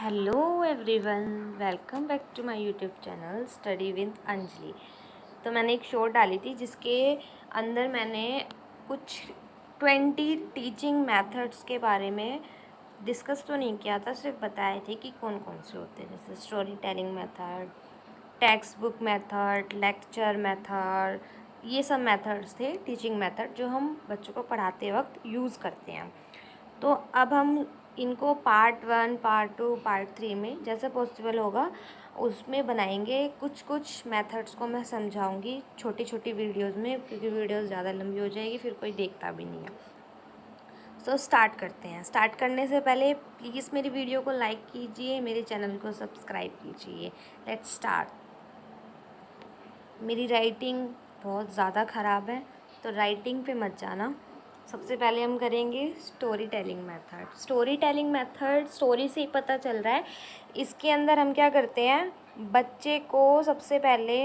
Hello everyone, welcome back to my YouTube channel study with Anjali. तो मैंने एक short डाली थी जिसके अंदर मैंने कुछ 20 टीचिंग मेथड्स के बारे में डिस्कस तो नहीं किया था, सिर्फ बताए थे कि कौन कौन से होते हैं, जैसे story telling method, text book method, lecture method. ये सब मेथड्स थे टीचिंग मेथड जो हम बच्चों को पढ़ाते वक्त यूज़ करते हैं। तो अब हम इनको पार्ट 1, पार्ट 2, पार्ट 3 में जैसे पॉसिबल होगा उसमें बनाएंगे। कुछ कुछ मेथड्स को मैं समझाऊंगी छोटी छोटी वीडियोस में, क्योंकि वीडियोस ज़्यादा लंबी हो जाएगी फिर कोई देखता भी नहीं है। तो स्टार्ट करते हैं। स्टार्ट करने से पहले प्लीज़ मेरी वीडियो को लाइक कीजिए, मेरे चैनल को सब्सक्राइब कीजिए। Let's start. मेरी राइटिंग बहुत ज़्यादा ख़राब है तो राइटिंग पे मत जाना। सबसे पहले हम करेंगे story telling method. Story telling method story से ही पता चल रहा है। इसके अंदर हम क्या करते हैं, बच्चे को सबसे पहले,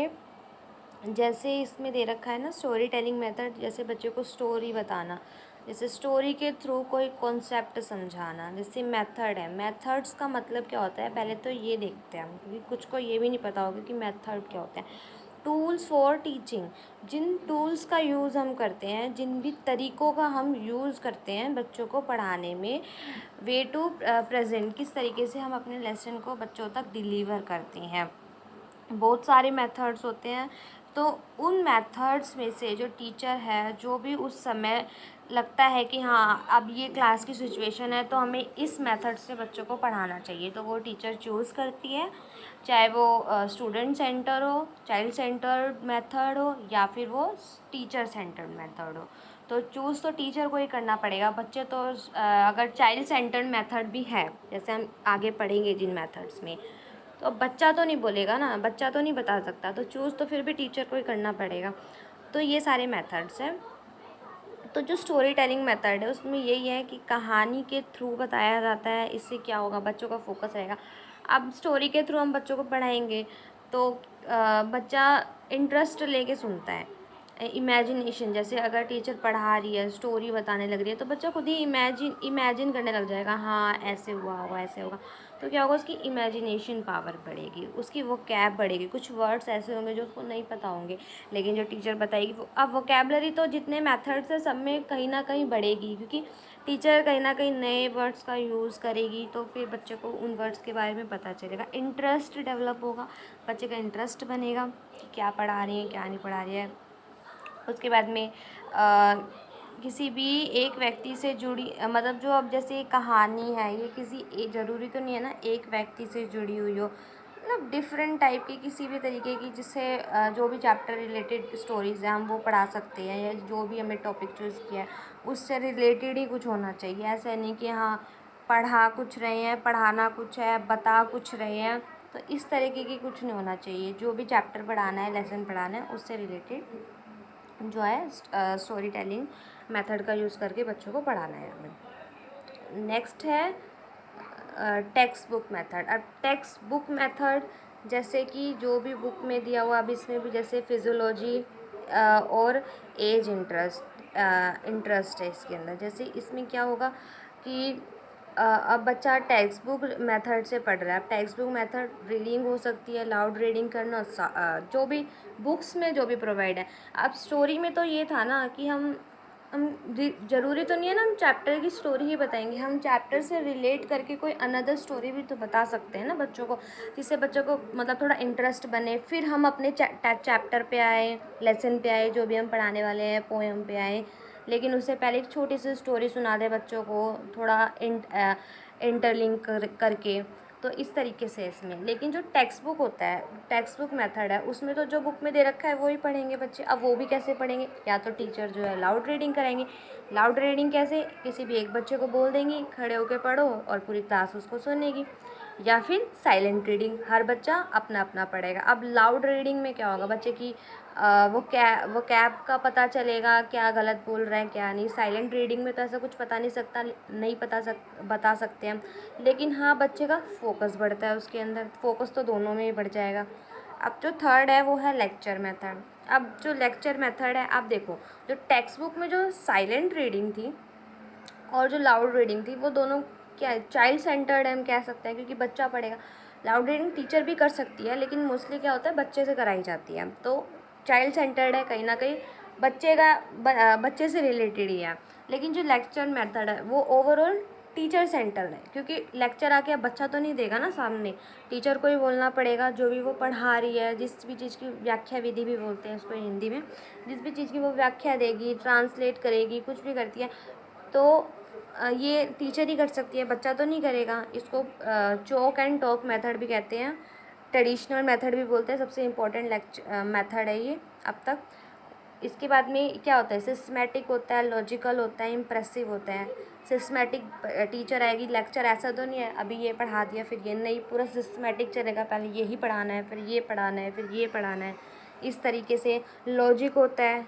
जैसे इसमें दे रखा है ना स्टोरी टेलिंग मेथड, जैसे बच्चे को स्टोरी बताना, जैसे स्टोरी के थ्रू कोई कॉन्सेप्ट समझाना, जैसे मेथड है। मेथड्स का मतलब क्या होता है पहले तो ये देखते हैं हम, क्योंकि कुछ को ये भी नहीं पता होगा कि मेथड क्या होता है। टूल्स फॉर टीचिंग, जिन टूल्स का यूज़ हम करते हैं, जिन भी तरीक़ों का हम यूज़ करते हैं बच्चों को पढ़ाने में, वे टू प्रेजेंट, किस तरीके से हम अपने लेसन को बच्चों तक डिलीवर करते हैं। बहुत सारे मेथड्स होते हैं, तो उन मेथड्स में से जो टीचर है, जो भी उस समय लगता है कि हाँ अब ये क्लास की सिचुएशन है तो हमें इस मेथड से बच्चों को पढ़ाना चाहिए, तो वो टीचर चूज़ करती है। चाहे वो स्टूडेंट सेंटर हो, चाइल्ड सेंटर मेथड हो, या फिर वो टीचर सेंटर्ड मेथड हो, तो चूज़ तो टीचर को ही करना पड़ेगा। बच्चे तो अगर चाइल्ड सेंटर्ड मेथड भी है, जैसे हम आगे पढ़ेंगे जिन मेथड्स में, तो अब बच्चा तो नहीं बोलेगा ना, बच्चा तो नहीं बता सकता, तो चूज़ तो फिर भी टीचर को ही करना पड़ेगा। तो ये सारे मेथड्स हैं। तो जो स्टोरी टेलिंग मेथड है उसमें यही है कि कहानी के थ्रू बताया जाता है। इससे क्या होगा, बच्चों का फोकस रहेगा। अब स्टोरी के थ्रू हम बच्चों को पढ़ाएंगे तो बच्चा इंटरेस्ट लेके सुनता है। इमेजिनेशन, जैसे अगर टीचर पढ़ा रही है, स्टोरी बताने लग रही है, तो बच्चा खुद ही इमेजिन करने लग जाएगा, हाँ ऐसे हुआ होगा, ऐसे होगा। तो क्या होगा, उसकी इमेजिनेशन पावर बढ़ेगी, उसकी वोकैब बढ़ेगी। कुछ वर्ड्स ऐसे होंगे जो उसको नहीं पता होंगे, लेकिन जो टीचर बताएगी वो, अब वोकैबलरी तो जितने मेथड्स हैं सब में कहीं ना कहीं बढ़ेगी, क्योंकि टीचर कहीं ना कहीं नए वर्ड्स का यूज़ करेगी, तो फिर बच्चे को उन वर्ड्स के बारे में पता चलेगा। इंटरेस्ट डेवलप होगा, बच्चे का इंटरेस्ट बनेगा कि क्या पढ़ा रही है क्या नहीं पढ़ा रही है। उसके बाद में किसी भी एक व्यक्ति से जुड़ी, मतलब जो अब जैसे कहानी है ये किसी ज़रूरी तो नहीं है ना एक व्यक्ति से जुड़ी हुई हो, मतलब डिफरेंट टाइप की किसी भी तरीके की, जिससे जो भी चैप्टर रिलेटेड स्टोरीज़ हैं हम वो पढ़ा सकते हैं, या जो भी हमने टॉपिक चूज़ किया है उससे रिलेटेड ही कुछ होना चाहिए। ऐसा नहीं कि हाँ पढ़ा कुछ रहे हैं, पढ़ाना कुछ है, बता कुछ रहे हैं, तो इस तरीके की कुछ नहीं होना चाहिए। जो भी चैप्टर पढ़ाना है, लेसन पढ़ाना है, उससे रिलेटेड जो है स्टोरी टेलिंग मेथड का यूज़ करके बच्चों को पढ़ाना है हमें। नेक्स्ट है टेक्स्ट बुक मेथड। अब टेक्स्ट बुक मेथड जैसे कि जो भी बुक में दिया हुआ, अब इसमें भी जैसे फिजियोलॉजी और एज इंटरेस्ट है इसके अंदर। जैसे इसमें क्या होगा कि अब बच्चा टेक्स्ट बुक मेथड से पढ़ रहा है। अब टेक्स्ट बुक मेथड रीडिंग हो सकती है, लाउड रीडिंग करना, जो भी बुक्स में जो भी प्रोवाइड है। अब स्टोरी में तो ये था ना कि हम ज़रूरी तो नहीं है ना हम चैप्टर की स्टोरी ही बताएंगे, हम चैप्टर से रिलेट करके कोई अनदर स्टोरी भी तो बता सकते हैं ना बच्चों को, जिससे बच्चों को मतलब थोड़ा इंटरेस्ट बने। फिर हम अपने चैप्टर पे आए, लेसन पे आए, जो भी हम पढ़ाने वाले हैं, पोएम पे आए, लेकिन उससे पहले एक छोटी सी स्टोरी सुना दे बच्चों को, थोड़ा इंटरलिंक करके। तो इस तरीके से इसमें, लेकिन जो टेक्स्ट बुक होता है, टेक्स्ट बुक मेथड है, उसमें तो जो बुक में दे रखा है वो ही पढ़ेंगे बच्चे। अब वो भी कैसे पढ़ेंगे, या तो टीचर जो है लाउड रीडिंग कराएंगे। लाउड रीडिंग कैसे, किसी भी एक बच्चे को बोल देंगी खड़े होकर पढ़ो और पूरी क्लास उसको सुनेगी, या फिर साइलेंट रीडिंग, हर बच्चा अपना अपना पढ़ेगा। अब लाउड रीडिंग में क्या होगा, बच्चे की वो कैब का पता चलेगा, क्या गलत बोल रहे हैं क्या नहीं। साइलेंट रीडिंग में तो ऐसा कुछ पता नहीं सकता, नहीं बता सकते हम, लेकिन हाँ बच्चे का फोकस बढ़ता है, उसके अंदर फोकस तो दोनों में ही बढ़ जाएगा। अब जो थर्ड है वो है लेक्चर मेथड। अब जो लेक्चर मेथड है, आप देखो जो टेक्स्ट बुक में जो साइलेंट रीडिंग थी और जो लाउड रीडिंग थी, वो दोनों क्या है, चाइल्ड सेंटर्ड है हम कह सकते हैं, क्योंकि बच्चा पढ़ेगा। लाउड रीडिंग टीचर भी कर सकती है, लेकिन मोस्टली क्या होता है बच्चे से कराई जाती है, तो चाइल्ड सेंटर्ड है, कहीं ना कहीं बच्चे से रिलेटेड ही है। लेकिन जो लेक्चर मेथड है वो ओवरऑल टीचर सेंटर्ड है, क्योंकि लेक्चर आके अब बच्चा तो नहीं देगा ना सामने, टीचर को ही बोलना पड़ेगा। जो भी वो पढ़ा रही है, जिस भी चीज़ की व्याख्या विधि भी बोलते हैं उसको हिंदी में, जिस भी चीज़ की वो व्याख्या देगी, ट्रांसलेट करेगी, कुछ भी करती है, तो ये टीचर ही कर सकती है, बच्चा तो नहीं करेगा। इसको चॉक एंड टॉक मेथड भी कहते हैं, ट्रेडिशनल मेथड भी बोलते हैं, सबसे इम्पोर्टेंट मेथड है ये अब तक। इसके बाद में क्या होता है, सिस्टमेटिक होता है, लॉजिकल होता है, इम्प्रेसिव होता है। सिस्टमेटिक टीचर आएगी, लेक्चर ऐसा तो नहीं है अभी ये पढ़ा दिया फिर ये नहीं, पूरा सिस्टमेटिक चलेगा, पहले यही पढ़ाना है, फिर ये पढ़ाना है, फिर ये पढ़ाना है, इस तरीके से। लॉजिक होता है,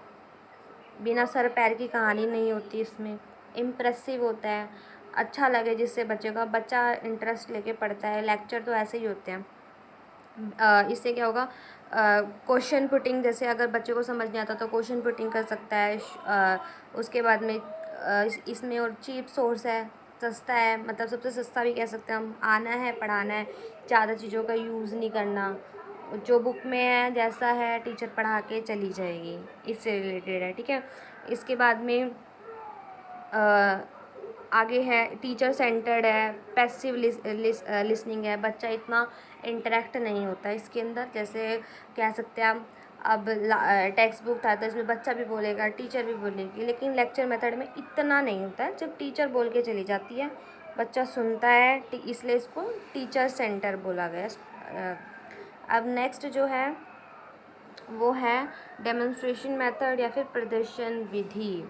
बिना सर पैर की कहानी नहीं होती इसमें। इम्प्रेसिव होता है, अच्छा लगे जिससे बच्चा इंटरेस्ट लेके पढ़ता है। लेक्चर तो ऐसे ही होते हैं। इससे क्या होगा, क्वेश्चन पुटिंग, जैसे अगर बच्चे को समझ नहीं आता तो क्वेश्चन पुटिंग कर सकता है। उसके बाद में इसमें और चीप सोर्स है, सस्ता है, मतलब सबसे सस्ता भी कह सकते हैं हम। आना है, पढ़ाना है, ज़्यादा चीज़ों का यूज़ नहीं करना, जो बुक में है जैसा है टीचर पढ़ा के चली जाएगी, इससे रिलेटेड है, ठीक है। इसके बाद में आगे है टीचर सेंटर्ड है, पैसिव लिसनिंग है, बच्चा इतना इंटरेक्ट नहीं होता इसके अंदर। जैसे कह सकते हैं हम, अब टेक्स्ट बुक था तो इसमें बच्चा भी बोलेगा, टीचर भी बोलेगी, लेकिन लेक्चर मेथड में इतना नहीं होता है। जब टीचर बोल के चली जाती है, बच्चा सुनता है, इसलिए इसको टीचर सेंटर बोला गया। अब नेक्स्ट जो है वो है डेमोन्स्ट्रेशन मेथड या फिर प्रदर्शन विधि।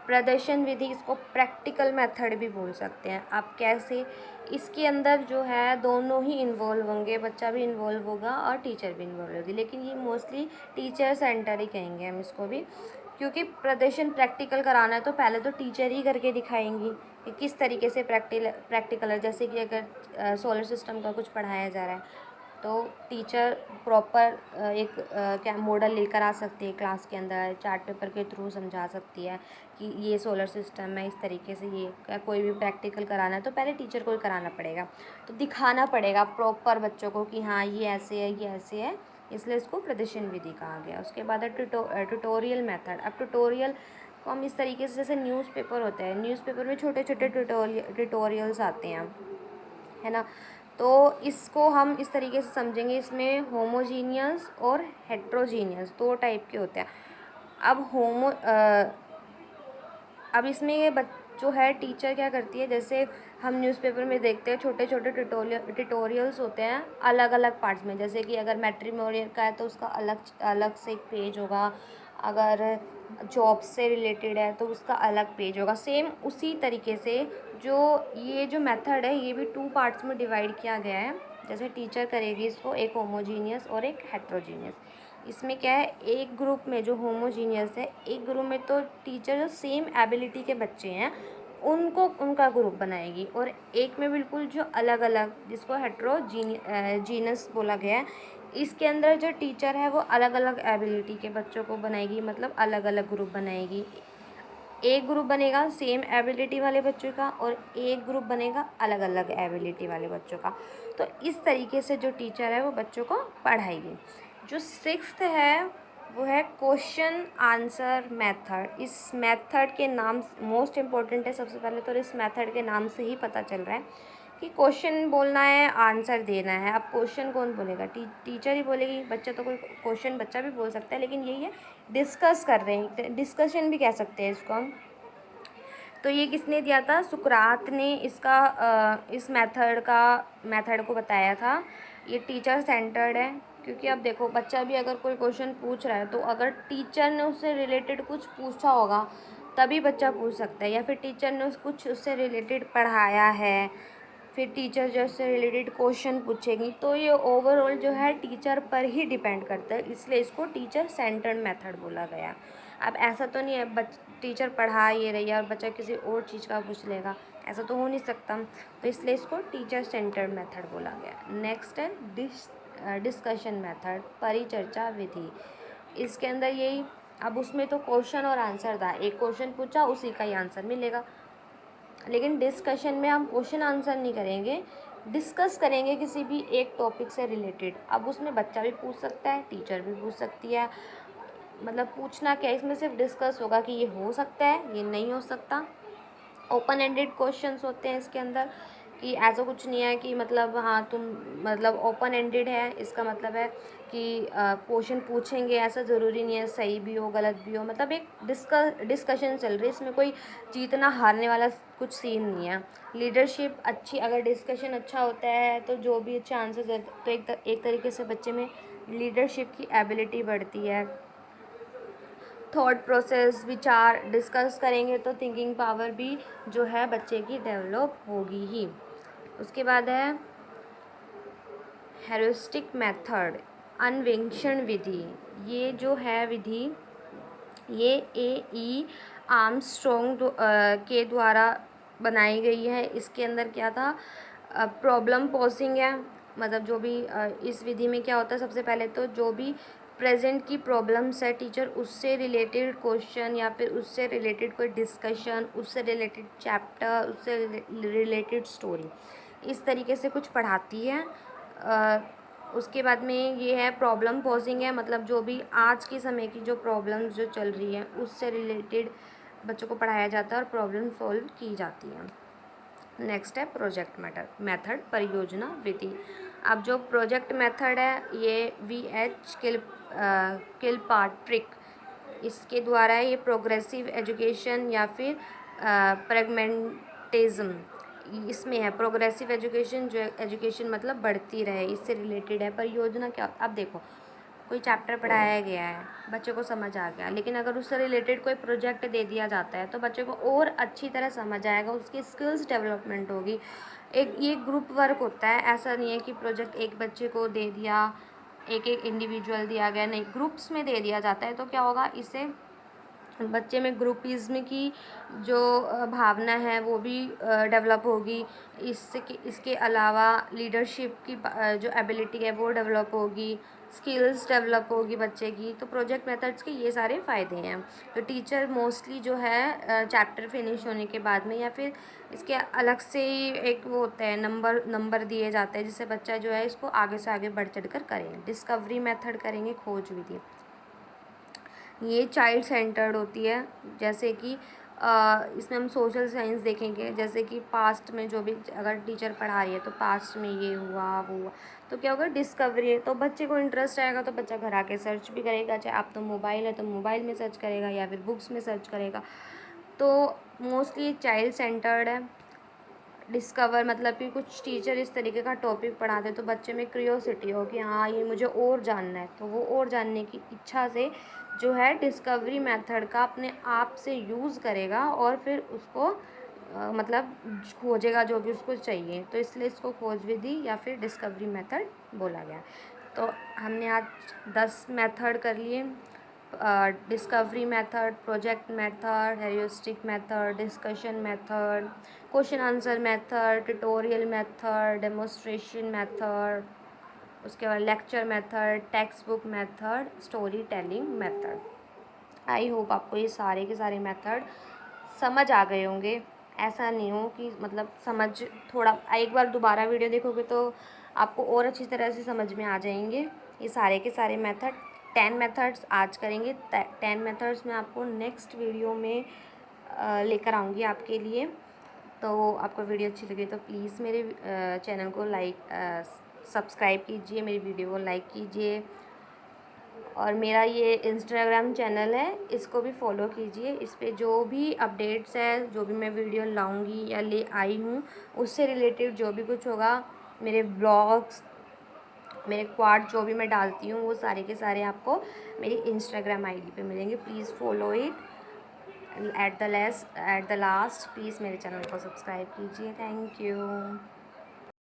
प्रदर्शन विधि, इसको प्रैक्टिकल मेथड भी बोल सकते हैं। आप कैसे, इसके अंदर जो है दोनों ही इन्वॉल्व होंगे, बच्चा भी इन्वॉल्व होगा और टीचर भी इन्वॉल्व होगी, लेकिन ये मोस्टली टीचर सेंटर ही कहेंगे हम इसको भी, क्योंकि प्रदर्शन प्रैक्टिकल कराना है तो पहले तो टीचर ही करके दिखाएंगी कि किस तरीके से प्रैक्टिकल है। जैसे कि अगर सोलर सिस्टम का कुछ पढ़ाया जा रहा है तो टीचर प्रॉपर एक क्या मॉडल लेकर आ सकती है क्लास के अंदर, चार्ट पेपर के थ्रू समझा सकती है कि ये सोलर सिस्टम है, इस तरीके से ये कोई भी प्रैक्टिकल कराना है तो पहले टीचर को ही कराना पड़ेगा, तो दिखाना पड़ेगा प्रॉपर बच्चों को कि हाँ ये ऐसे है, ये ऐसे है, इसलिए इसको प्रदर्शन विधि कहा गया। उसके बाद है ट्यूटोरियल मेथड। अब ट्यूटोरियल को हम इस तरीके से, जैसे न्यूज़पेपर होता है, न्यूज़पेपर में छोटे छोटे ट्यूटोरियल्स आते हैं, है ना, तो इसको हम इस तरीके से समझेंगे, इसमें होमोजीनियस और हेट्रोजीनियस दो टाइप के होते हैं। अब इसमें ये जो है टीचर क्या करती है, जैसे हम न्यूज़पेपर में देखते हैं छोटे छोटे ट्यूटोरियल्स होते हैं अलग अलग पार्ट्स में। जैसे कि अगर मैट्रिमोनियल का है तो उसका अलग अलग से एक पेज होगा, अगर जॉब से रिलेटेड है तो उसका अलग पेज होगा। सेम उसी तरीके से ये जो मेथड है ये भी 2 पार्ट्स में डिवाइड किया गया है। जैसे टीचर करेगी इसको, एक होमोजीनियस और एक हेट्रोजीनियस। इसमें क्या है, एक ग्रुप में जो होमोजीनियस है, एक ग्रुप में तो टीचर जो सेम एबिलिटी के बच्चे हैं उनको उनका ग्रुप बनाएगी, और एक में बिल्कुल जो अलग अलग, जिसको हेट्रोजीनियस बोला गया है, इसके अंदर जो टीचर है वो अलग अलग एबिलिटी के बच्चों को बनाएगी, मतलब अलग अलग ग्रुप बनाएगी। एक ग्रुप बनेगा सेम एबिलिटी वाले बच्चों का और एक ग्रुप बनेगा अलग अलग एबिलिटी वाले बच्चों का। तो इस तरीके से जो टीचर है वो बच्चों को पढ़ाएगी। जो 6th है वो है क्वेश्चन आंसर मेथड। इस मेथड के नाम मोस्ट इम्पॉर्टेंट है, सबसे पहले तो इस मेथड के नाम से ही पता चल रहा है कि क्वेश्चन बोलना है, आंसर देना है। अब क्वेश्चन कौन बोलेगा, टीचर ही बोलेगी। बच्चा तो कोई क्वेश्चन बच्चा भी बोल सकता है, लेकिन यही है डिस्कस कर रहे हैं, डिस्कशन भी कह सकते हैं इसको हम। तो ये किसने दिया था, सुकरात ने इस मेथड को बताया था। ये टीचर सेंटर्ड है, क्योंकि अब देखो बच्चा भी अगर कोई क्वेश्चन पूछ रहा है तो अगर टीचर ने उससे रिलेटेड कुछ पूछा होगा तभी बच्चा पूछ सकता है, या फिर टीचर ने कुछ उससे रिलेटेड पढ़ाया है, फिर टीचर जो उससे रिलेटेड क्वेश्चन पूछेगी, तो ये ओवरऑल जो है टीचर पर ही डिपेंड करता है, इसलिए इसको टीचर सेंटर्ड मेथड बोला गया। अब ऐसा तो नहीं है टीचर पढ़ा ये रही है और बच्चा किसी और चीज़ का पूछ लेगा, ऐसा तो हो नहीं सकता, तो इसलिए इसको टीचर सेंटर्ड मेथड बोला गया। नेक्स्ट है डिस्कशन मेथड, परिचर्चा विधि। इसके अंदर यही, अब उसमें तो क्वेश्चन और आंसर था, एक क्वेश्चन पूछा उसी का ही आंसर मिलेगा, लेकिन डिस्कशन में हम क्वेश्चन आंसर नहीं करेंगे, डिस्कस करेंगे किसी भी एक टॉपिक से रिलेटेड। अब उसमें बच्चा भी पूछ सकता है, टीचर भी पूछ सकती है, मतलब पूछना क्या, इसमें सिर्फ डिस्कस होगा कि ये हो सकता है, ये नहीं हो सकता। ओपन एंडेड क्वेश्चंस होते हैं इसके अंदर, कि ऐसा कुछ नहीं है कि मतलब हाँ तुम, मतलब ओपन एंडेड है इसका मतलब है कि क्वेश्चन पूछेंगे, ऐसा ज़रूरी नहीं है सही भी हो गलत भी हो, मतलब एक डिस्कशन चल रही है, इसमें कोई जीतना हारने वाला कुछ सीन नहीं है। लीडरशिप अच्छी, अगर डिस्कशन अच्छा होता है तो जो भी अच्छे आंसर दे तो एक तरीके से बच्चे में लीडरशिप की एबिलिटी बढ़ती है। थॉट प्रोसेस, विचार डिस्कस करेंगे तो थिंकिंग पावर भी जो है बच्चे की डेवलप होगी ही। उसके बाद है हेरोस्टिक मेथड, अन्वेषण विधि। ये जो है विधि, ये ए आर्मस्ट्रॉन्ग के द्वारा बनाई गई है। इसके अंदर क्या था, प्रॉब्लम पॉजिंग है, मतलब जो भी इस विधि में क्या होता है, सबसे पहले तो जो भी प्रेजेंट की प्रॉब्लम्स है, टीचर उससे रिलेटेड क्वेश्चन या फिर उससे रिलेटेड कोई डिस्कशन, उससे रिलेटेड चैप्टर, उससे रिलेटेड स्टोरी, इस तरीके से कुछ पढ़ाती है। उसके बाद में ये है प्रॉब्लम पॉजिंग है, मतलब जो भी आज के समय की जो प्रॉब्लम्स जो चल रही है उससे रिलेटेड बच्चों को पढ़ाया जाता है और प्रॉब्लम सॉल्व की जाती है। नेक्स्ट है प्रोजेक्ट मेथड, परियोजना विधि। अब जो प्रोजेक्ट मेथड है ये VH किलपाट्रिक, इसके द्वारा ये प्रोग्रेसिव एजुकेशन या फिर प्रैग्मेटिज्म, इसमें है प्रोग्रेसिव एजुकेशन, जो एजुकेशन मतलब बढ़ती रहे, इससे रिलेटेड है। परियोजना क्या, अब देखो कोई चैप्टर पढ़ाया गया है, बच्चे को समझ आ गया, लेकिन अगर उससे रिलेटेड कोई प्रोजेक्ट दे दिया जाता है तो बच्चे को और अच्छी तरह समझ आएगा, उसकी स्किल्स डेवलपमेंट होगी। एक ये ग्रुप वर्क होता है, ऐसा नहीं है कि प्रोजेक्ट एक बच्चे को दे दिया, एक एक इंडिविजुअल दिया गया, नहीं, ग्रुप्स में दे दिया जाता है। तो क्या होगा, इससे बच्चे में ग्रुपिज़्म की जो भावना है वो भी डेवलप होगी। इसके अलावा लीडरशिप की जो एबिलिटी है वो डेवलप होगी, स्किल्स डेवलप होगी बच्चे की। तो प्रोजेक्ट मेथड्स के ये सारे फ़ायदे हैं। तो टीचर मोस्टली जो है चैप्टर फिनिश होने के बाद में या फिर इसके अलग से ही एक वो होता है, नंबर दिए जाते हैं, जिससे बच्चा जो है इसको आगे से आगे बढ़ चढ़ कर करें। डिस्कवरी मेथड करेंगे, खोज विधि, ये चाइल्ड सेंटर्ड होती है। जैसे कि इसमें हम सोशल साइंस देखेंगे, जैसे कि पास्ट में जो भी अगर टीचर पढ़ा रही है तो पास्ट में ये हुआ वो हुआ, तो क्या होगा, डिस्कवरी है, तो बच्चे को इंटरेस्ट आएगा तो बच्चा घर आके सर्च भी करेगा, चाहे आप तो मोबाइल है तो मोबाइल में सर्च करेगा या फिर बुक्स में सर्च करेगा। तो मोस्टली चाइल्ड सेंटर्ड है। डिस्कवर मतलब कि कुछ टीचर इस तरीके का टॉपिक पढ़ाते हैं तो बच्चे में क्यूरियोसिटी हो कि हाँ ये मुझे और जानना है, तो वो और जानने की इच्छा से जो है डिस्कवरी मेथड का अपने आप से यूज़ करेगा और फिर उसको मतलब खोजेगा जो भी उसको चाहिए। तो इसलिए इसको खोज विधि या फिर डिस्कवरी मेथड बोला गया। तो हमने आज 10 मेथड कर लिए, discovery method, project method, heuristic method, discussion method, question answer method, tutorial method, demonstration method, उसके बाद lecture method, text book method, story telling method. I hope आपको ये सारे के सारे मेथड समझ आ गए होंगे। ऐसा नहीं हो कि मतलब समझ, थोड़ा एक बार दोबारा वीडियो देखोगे तो आपको और अच्छी तरह से समझ में आ जाएंगे ये सारे के सारे मेथड। 10 मेथड्स आज करेंगे, 10 मेथड्स मैं आपको नेक्स्ट वीडियो में लेकर आऊँगी आपके लिए। तो आपको वीडियो अच्छी लगी तो प्लीज़ मेरे चैनल को सब्सक्राइब कीजिए, मेरी वीडियो को लाइक कीजिए, और मेरा ये इंस्टाग्राम चैनल है इसको भी फॉलो कीजिए। इस पे जो भी अपडेट्स है, जो भी मैं वीडियो लाऊंगी या ले आई हूँ उससे रिलेटेड जो भी कुछ होगा, मेरे ब्लॉग्स, मेरे क्वाड जो भी मैं डालती हूँ वो सारे के सारे आपको मेरी इंस्टाग्राम आईडी पे मिलेंगे। Please follow it. At the last please मेरे चैनल को सब्सक्राइब कीजिए। Thank you.